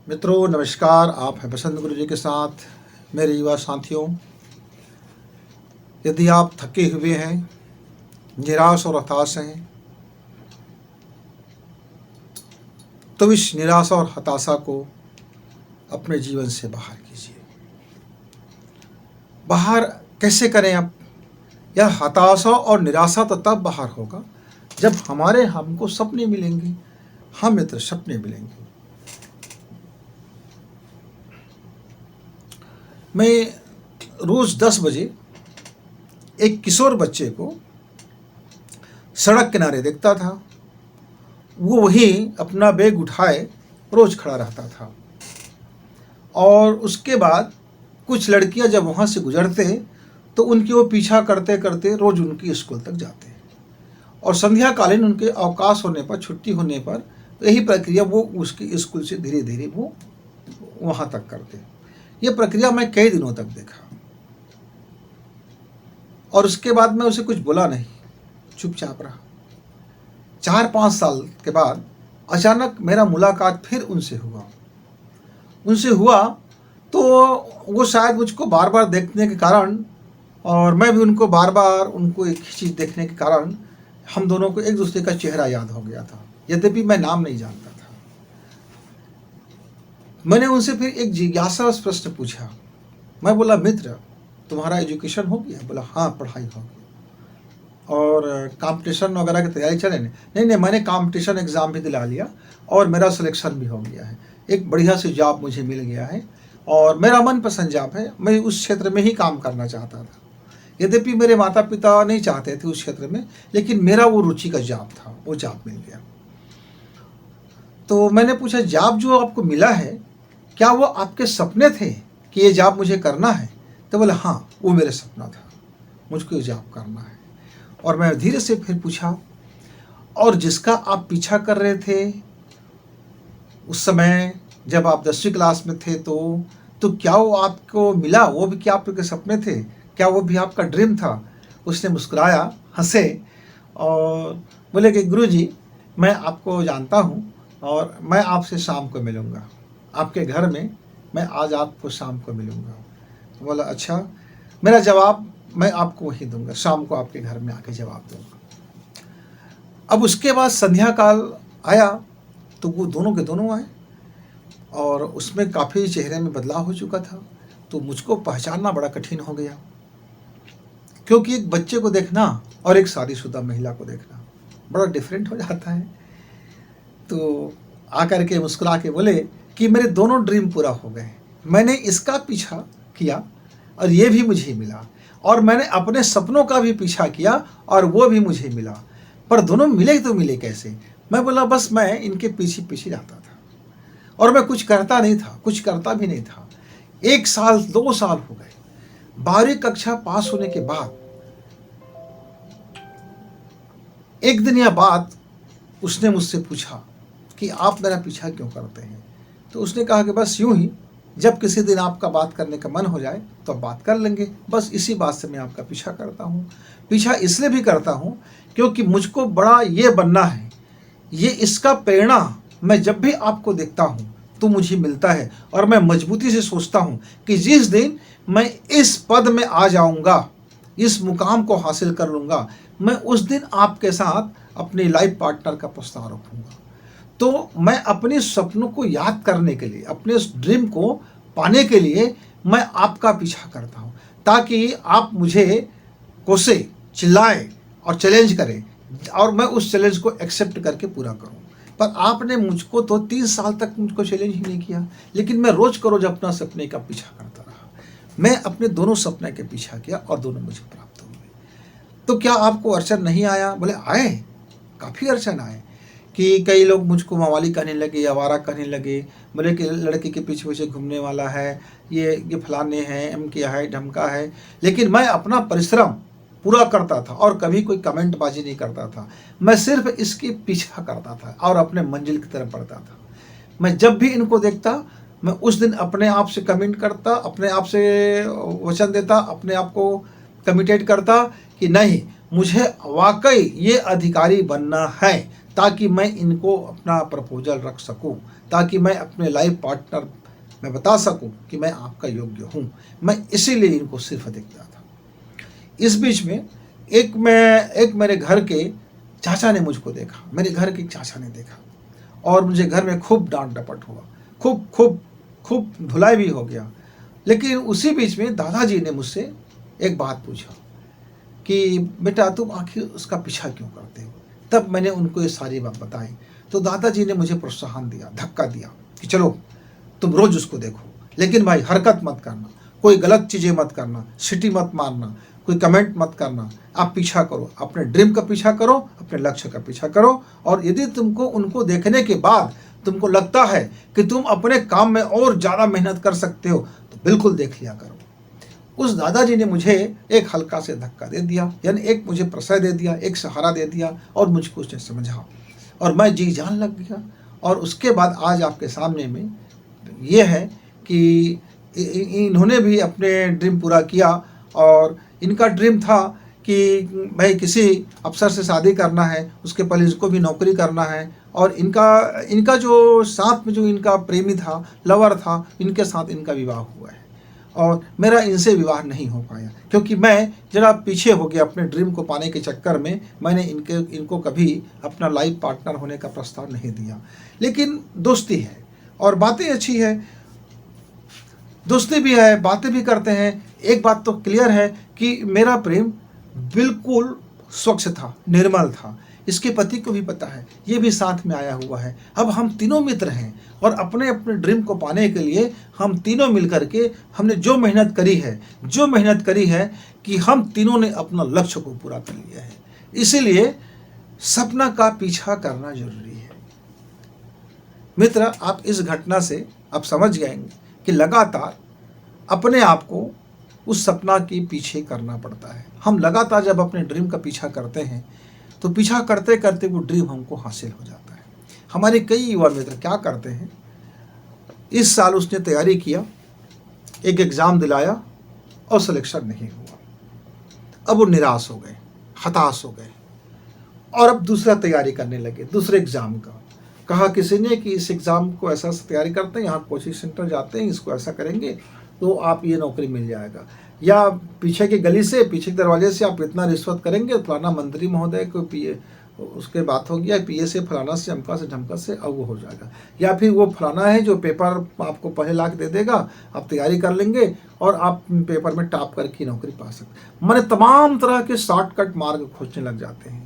मित्रों नमस्कार। आप हैं बसंत गुरु जी के साथ। मेरे युवा साथियों, यदि आप थके हुए हैं, निराश और हताश हैं, तो इस निराशा और हताशा को अपने जीवन से बाहर कीजिए। बाहर कैसे करें आप? यह हताशा और निराशा तो तब बाहर होगा जब हमको सपने मिलेंगे। हाँ मित्र, सपने मिलेंगे। मैं रोज़ 10 बजे एक किशोर बच्चे को सड़क किनारे देखता था। वो वहीं अपना बैग उठाए रोज़ खड़ा रहता था, और उसके बाद कुछ लड़कियां जब वहाँ से गुजरते तो उनकी वो पीछा करते करते रोज़ उनकी स्कूल तक जाते, और संध्या कालीन उनके अवकाश होने पर, छुट्टी होने पर यही प्रक्रिया वो उसकी स्कूल से धीरे धीरे वो वहाँ तक करते। ये प्रक्रिया मैं कई दिनों तक देखा, और उसके बाद मैं उसे कुछ बोला नहीं, चुपचाप रहा। 4-5 साल के बाद अचानक मेरा मुलाकात फिर उनसे हुआ। तो वो शायद मुझको बार बार देखने के कारण, और मैं भी उनको बार बार उनको एक ही चीज़ देखने के कारण, हम दोनों को एक दूसरे का चेहरा याद हो गया था, यद्यपि मैं नाम नहीं जानता था। मैंने उनसे फिर एक जिज्ञासा प्रश्न पूछा। मैं बोला, मित्र तुम्हारा एजुकेशन हो गया? बोला, हाँ पढ़ाई हो गई। और कंपटीशन वगैरह की तैयारी चले? नहीं, मैंने कंपटीशन एग्ज़ाम भी दिला लिया और मेरा सिलेक्शन भी हो गया है। एक बढ़िया सी जॉब मुझे मिल गया है, और मेरा मनपसंद जॉब है। मैं उस क्षेत्र में ही काम करना चाहता था, यद्यपि मेरे माता पिता नहीं चाहते थे उस क्षेत्र में, लेकिन मेरा वो रुचि का जॉब था, वो जॉब मिल गया। तो मैंने पूछा, जॉब जो आपको मिला है, क्या वो आपके सपने थे कि ये जॉब मुझे करना है? तो बोला, हाँ वो मेरा सपना था, मुझको ये जॉब करना है। और मैं धीरे से फिर पूछा, और जिसका आप पीछा कर रहे थे उस समय जब आप 10वीं क्लास में थे, तो क्या वो आपको मिला? वो भी क्या आपके सपने थे? क्या वो भी आपका ड्रीम था? उसने मुस्कुराया, हंसे, और बोले कि गुरुजी, मैं आपको जानता हूँ और मैं आपसे शाम को मिलूँगा आपके घर में। मैं आज आपको शाम को मिलूँगा। तो बोला, अच्छा। मेरा जवाब मैं आपको वही दूंगा, शाम को आपके घर में आके जवाब दूंगा। अब उसके बाद संध्या काल आया तो वो दोनों के दोनों आए, और उसमें काफ़ी चेहरे में बदलाव हो चुका था। तो मुझको पहचानना बड़ा कठिन हो गया, क्योंकि एक बच्चे को देखना और एक शादीशुदा महिला को देखना बड़ा डिफरेंट हो जाता है। तो आकर के मुस्कुरा के बोले कि मेरे दोनों ड्रीम पूरा हो गए। मैंने इसका पीछा किया और ये भी मुझे मिला, और मैंने अपने सपनों का भी पीछा किया और वो भी मुझे मिला, पर दोनों मिले तो मिले कैसे? मैं बोला, बस मैं इनके पीछे पीछे जाता था, और मैं कुछ करता नहीं था, कुछ करता भी नहीं था। 1 साल 2 साल हो गए। 12वीं कक्षा पास होने के बाद एक दिन यह बात उसने मुझसे पूछा कि आप मेरा पीछा क्यों करते हैं? तो उसने कहा कि बस यूं ही, जब किसी दिन आपका बात करने का मन हो जाए तो आप बात कर लेंगे, बस इसी बात से मैं आपका पीछा करता हूँ। पीछा इसलिए भी करता हूँ क्योंकि मुझको बड़ा ये बनना है। ये इसका प्रेरणा मैं जब भी आपको देखता हूँ तो मुझे मिलता है, और मैं मजबूती से सोचता हूँ कि जिस दिन मैं इस पद में आ जाऊँगा, इस मुकाम को हासिल कर लूँगा, मैं उस दिन आपके साथ अपनी लाइफ पार्टनर का प्रस्ताव रखूँगा। तो मैं अपने सपनों को याद करने के लिए, अपने उस ड्रीम को पाने के लिए मैं आपका पीछा करता हूँ, ताकि आप मुझे कोसे, चिल्लाएं और चैलेंज करें, और मैं उस चैलेंज को एक्सेप्ट करके पूरा करूँ। पर आपने मुझको तो 3 साल तक मुझको चैलेंज ही नहीं किया, लेकिन मैं रोज़ को रोज़ अपना सपने का पीछा करता रहा। मैं अपने दोनों सपने के पीछा किया और दोनों मुझे प्राप्त हो गए। तो क्या आपको अड़चन नहीं आया? बोले, आए, काफ़ी अड़चन आए। कि कई लोग मुझको मवाली कहने लगे, आवारा कहने लगे, बोले कि लड़के के पीछे पीछे घूमने वाला है, ये फलाने हैं, एम किया है, ढमका है। लेकिन मैं अपना परिश्रम पूरा करता था और कभी कोई कमेंटबाजी नहीं करता था। मैं सिर्फ इसके पीछा करता था और अपने मंजिल की तरफ बढ़ता था। मैं जब भी इनको देखता, मैं उस दिन अपने आप से कमिट करता, अपने आप से वचन देता, अपने आप को कमिटेड करता कि नहीं, मुझे वाकई ये अधिकारी बनना है, ताकि मैं इनको अपना प्रपोजल रख सकूं, ताकि मैं अपने लाइफ पार्टनर मैं बता सकूं कि मैं आपका योग्य हूं। मैं इसीलिए इनको सिर्फ देखता था। इस बीच में एक मेरे घर के चाचा ने मुझको देखा, मेरे घर के चाचा ने देखा और मुझे घर में खूब डांट डपट हुआ, खूब खूब खूब धुलाई भी हो गया। लेकिन उसी बीच में दादाजी ने मुझसे एक बात पूछा कि बेटा तुम आखिर उसका पीछा क्यों करते हो। तब मैंने उनको ये सारी बात बताई। तो दादाजी ने मुझे प्रोत्साहन दिया, धक्का दिया कि चलो तुम रोज उसको देखो, लेकिन भाई हरकत मत करना, कोई गलत चीज़ें मत करना, सीटी मत मारना, कोई कमेंट मत करना, आप पीछा करो, अपने ड्रीम का पीछा करो, अपने लक्ष्य का पीछा करो। और यदि तुमको उनको देखने के बाद तुमको लगता है कि तुम अपने काम में और ज़्यादा मेहनत कर सकते हो तो बिल्कुल देख लिया करो। उस दादाजी ने मुझे एक हल्का से धक्का दे दिया, यानी एक मुझे प्रश्रय दे दिया, एक सहारा दे दिया और मुझको उसने समझा और मैं जी जान लग गया। और उसके बाद आज आपके सामने में ये है कि इन्होंने भी अपने ड्रीम पूरा किया और इनका ड्रीम था कि भाई किसी अफसर से शादी करना है, उसके पहले इसको भी नौकरी करना है। और इनका जो साथ में जो इनका प्रेमी था, लवर था, इनके साथ इनका विवाह हुआ है और मेरा इनसे विवाह नहीं हो पाया क्योंकि मैं जरा पीछे हो गया अपने ड्रीम को पाने के चक्कर में। मैंने इनको कभी अपना लाइफ पार्टनर होने का प्रस्ताव नहीं दिया। लेकिन दोस्ती है और बातें अच्छी है, दोस्ती भी है, बातें भी करते हैं। एक बात तो क्लियर है कि मेरा प्रेम बिल्कुल स्वच्छ था, निर्मल था। इसके पति को भी पता है, ये भी साथ में आया हुआ है। अब हम तीनों मित्र हैं और अपने अपने ड्रीम को पाने के लिए हम तीनों मिलकर के हमने जो मेहनत करी है कि हम तीनों ने अपना लक्ष्य को पूरा कर लिया है। इसीलिए सपना का पीछा करना जरूरी है। मित्र, आप इस घटना से आप समझ जाएंगे कि लगातार अपने आप को उस सपना के पीछे करना पड़ता है। हम लगातार जब अपने ड्रीम का पीछा करते हैं तो पीछा करते करते वो ड्रीम हमको हासिल हो जाता है। हमारे कई युवा मित्र क्या करते हैं, इस साल उसने तैयारी किया, एक एग्ज़ाम दिलाया और सिलेक्शन नहीं हुआ। अब वो निराश हो गए, हताश हो गए और अब दूसरा तैयारी करने लगे, दूसरे एग्ज़ाम का। कहा किसी ने कि इस एग्ज़ाम को ऐसा तैयारी करते हैं, यहाँ कोचिंग सेंटर जाते हैं, इसको ऐसा करेंगे तो आप ये नौकरी मिल जाएगा, या पीछे की गली से, पीछे के दरवाजे से आप इतना रिश्वत करेंगे, फलाना मंत्री महोदय को पीए उसके बात हो गया, पीए से फलाना से अमका से ढमका से, अब वो हो जाएगा। या फिर वो फलाना है जो पेपर आपको पहले ला के दे देगा, आप तैयारी कर लेंगे और आप पेपर में टॉप करके नौकरी पा सकते। मैंने तमाम तरह के शॉर्टकट मार्ग खोजने लग जाते हैं,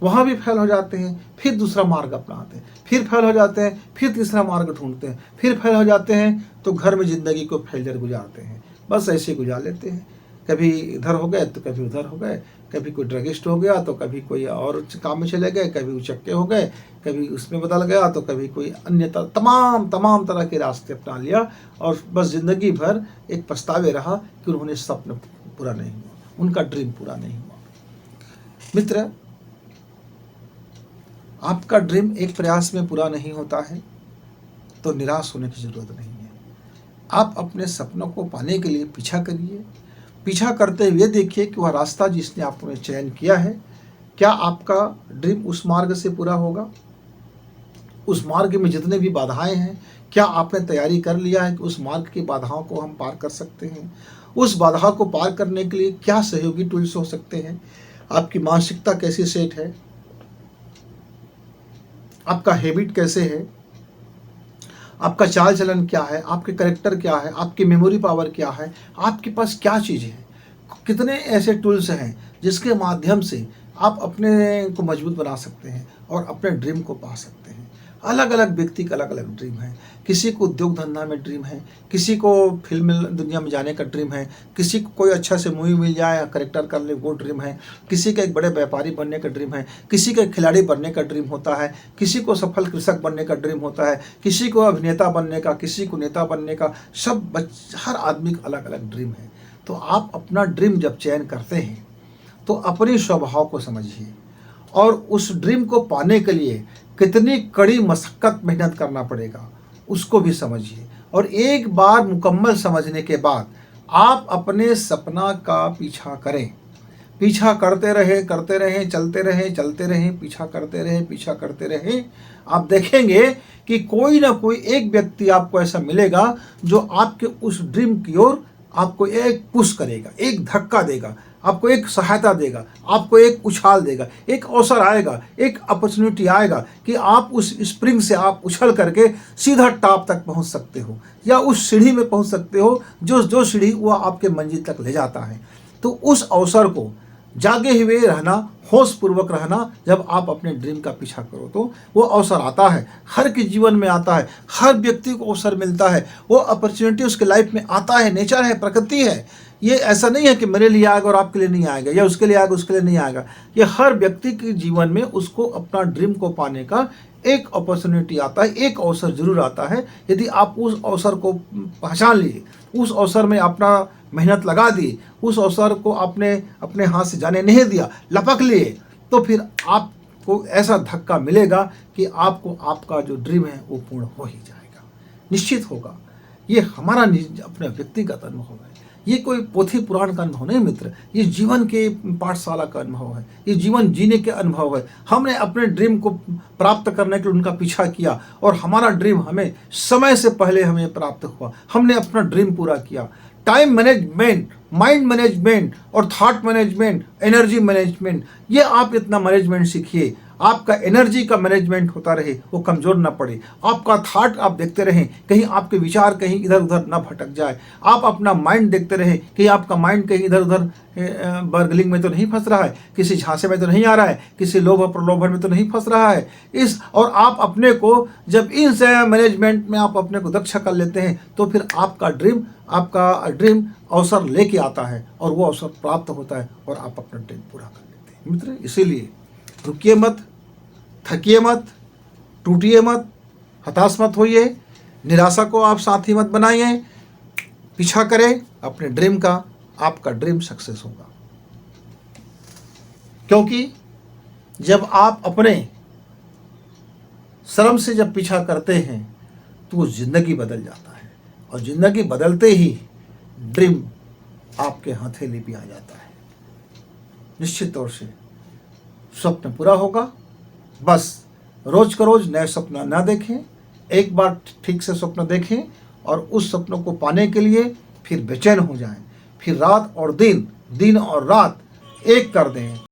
वहाँ भी फेल हो जाते हैं, फिर दूसरा मार्ग अपनाते हैं, फिर फेल हो जाते हैं, फिर तीसरा मार्ग ढूंढते हैं, फिर फेल हो जाते हैं तो घर में ज़िंदगी को फेलियर गुजारते हैं। बस ऐसे गुजार लेते हैं, कभी इधर हो गए तो कभी उधर हो गए, कभी कोई ड्रगिस्ट हो गया तो कभी कोई और काम में चले गए, कभी उचक्के हो गए, कभी उसमें बदल गया तो कभी कोई अन्य तमाम तरह के रास्ते अपना लिया और बस ज़िंदगी भर एक पछतावे रहा कि उन्होंने सपना पूरा नहीं हुआ, उनका ड्रीम पूरा नहीं हुआ। मित्र, आपका ड्रीम एक प्रयास में पूरा नहीं होता है तो निराश होने की ज़रूरत नहीं है। आप अपने सपनों को पाने के लिए पीछा करिए, पीछा करते हुए देखिए कि वह रास्ता जिसने आपने चयन किया है, क्या आपका ड्रीम उस मार्ग से पूरा होगा। उस मार्ग में जितने भी बाधाएं हैं, क्या आपने तैयारी कर लिया है कि उस मार्ग की बाधाओं को हम पार कर सकते हैं। उस बाधा को पार करने के लिए क्या सहयोगी टूल्स हो सकते हैं, आपकी मानसिकता कैसी सेट है, आपका हैबिट कैसे है, आपका चाल चलन क्या है, आपके करेक्टर क्या है, आपकी मेमोरी पावर क्या है, आपके पास क्या चीज़ है, कितने ऐसे टूल्स हैं जिसके माध्यम से आप अपने को मजबूत बना सकते हैं और अपने ड्रीम को पा सकते हैं। अलग अलग व्यक्ति का अलग अलग ड्रीम है, किसी को उद्योग धंधा में ड्रीम है, किसी को फिल्म दुनिया में जाने का ड्रीम है, किसी को कोई अच्छा से मूवी मिल जाए या करेक्टर कर ले वो ड्रीम है, किसी का एक बड़े व्यापारी बनने का ड्रीम है, किसी का खिलाड़ी बनने का ड्रीम होता है, किसी को सफल कृषक बनने का ड्रीम होता है, किसी को अभिनेता बनने का, किसी को नेता बनने का। हर आदमी का अलग अलग ड्रीम है। तो आप अपना ड्रीम जब चयन करते हैं तो अपने स्वभाव को समझिए और उस ड्रीम को पाने के लिए कितनी कड़ी मशक्क़त मेहनत करना पड़ेगा उसको भी समझिए। और एक बार मुकम्मल समझने के बाद आप अपने सपना का पीछा करें। पीछा करते रहे, चलते रहे, पीछा करते रहे, आप देखेंगे कि कोई ना कोई एक व्यक्ति आपको ऐसा मिलेगा जो आपके उस ड्रीम की ओर आपको एक पुश करेगा, एक धक्का देगा, आपको एक सहायता देगा, आपको एक उछाल देगा, एक अवसर आएगा, एक अपॉर्चुनिटी आएगा कि आप उस स्प्रिंग से आप उछल करके सीधा टॉप तक पहुंच सकते हो या उस सीढ़ी में पहुंच सकते हो जो सीढ़ी वो आपके मंजिल तक ले जाता है। तो उस अवसर को जागे हुए रहना, होश पूर्वक रहना, जब आप अपने ड्रीम का पीछा करो तो वो अवसर आता है, हर के जीवन में आता है, हर व्यक्ति को अवसर मिलता है, वो अपॉर्चुनिटी उसके लाइफ में आता है, नेचर है, प्रकृति है। ये ऐसा नहीं है कि मेरे लिए आएगा और आपके लिए नहीं आएगा, या उसके लिए आएगा उसके लिए नहीं आएगा। ये हर व्यक्ति के जीवन में उसको अपना ड्रीम को पाने का एक अपॉर्चुनिटी आता है, एक अवसर जरूर आता है। यदि आप उस अवसर को पहचान लिए, उस अवसर में अपना मेहनत लगा दी, उस अवसर को आपने अपने हाथ से जाने नहीं दिया, लपक लिए, तो फिर आपको ऐसा धक्का मिलेगा कि आपको आपका जो ड्रीम है वो पूर्ण हो ही जाएगा, निश्चित होगा। ये हमारा अपने व्यक्तिगत अनुभव है, ये कोई पोथी पुराण का अनुभव नहीं मित्र, ये जीवन के पाठशाला का अनुभव है, ये जीवन जीने के अनुभव है। हमने अपने ड्रीम को प्राप्त करने के लिए उनका पीछा किया और हमारा ड्रीम हमें समय से पहले हमें प्राप्त हुआ, हमने अपना ड्रीम पूरा किया। टाइम मैनेजमेंट, माइंड मैनेजमेंट और थॉट मैनेजमेंट, एनर्जी मैनेजमेंट, ये आप इतना मैनेजमेंट सीखिए, आपका एनर्जी का मैनेजमेंट होता रहे, वो कमज़ोर ना पड़े। आपका थॉट आप देखते रहें, कहीं आपके विचार कहीं इधर उधर ना भटक जाए। आप अपना माइंड देखते रहें, कहीं आपका माइंड कहीं इधर उधर बर्गलिंग में तो नहीं फंस रहा है, किसी झांसे में तो नहीं आ रहा है, किसी लोभ प्रलोभन में तो नहीं फंस रहा है। और आप अपने को जब इन मैनेजमेंट में आप अपने को दक्ष कर लेते हैं तो फिर आपका ड्रीम अवसर लेके आता है और वो अवसर प्राप्त होता है और आप अपना ड्रीम पूरा कर लेते हैं। मित्र, इसीलिए रुकिए मत, थकिए मत, टूटिए मत, हताश मत होइए, निराशा को आप साथी मत बनाइए, पीछा करें अपने ड्रीम का, आपका ड्रीम सक्सेस होगा। क्योंकि जब आप अपने श्रम से जब पीछा करते हैं तो वो जिंदगी बदल जाता है, और जिंदगी बदलते ही ड्रीम आपके हथेली पे आ जाता है। निश्चित तौर से स्वप्न पूरा होगा। बस रोज का रोज नए सपना ना देखें, एक बार ठीक से स्वप्न देखें और उस सपनों को पाने के लिए फिर बेचैन हो जाएं, फिर रात और दिन, दिन और रात एक कर दें।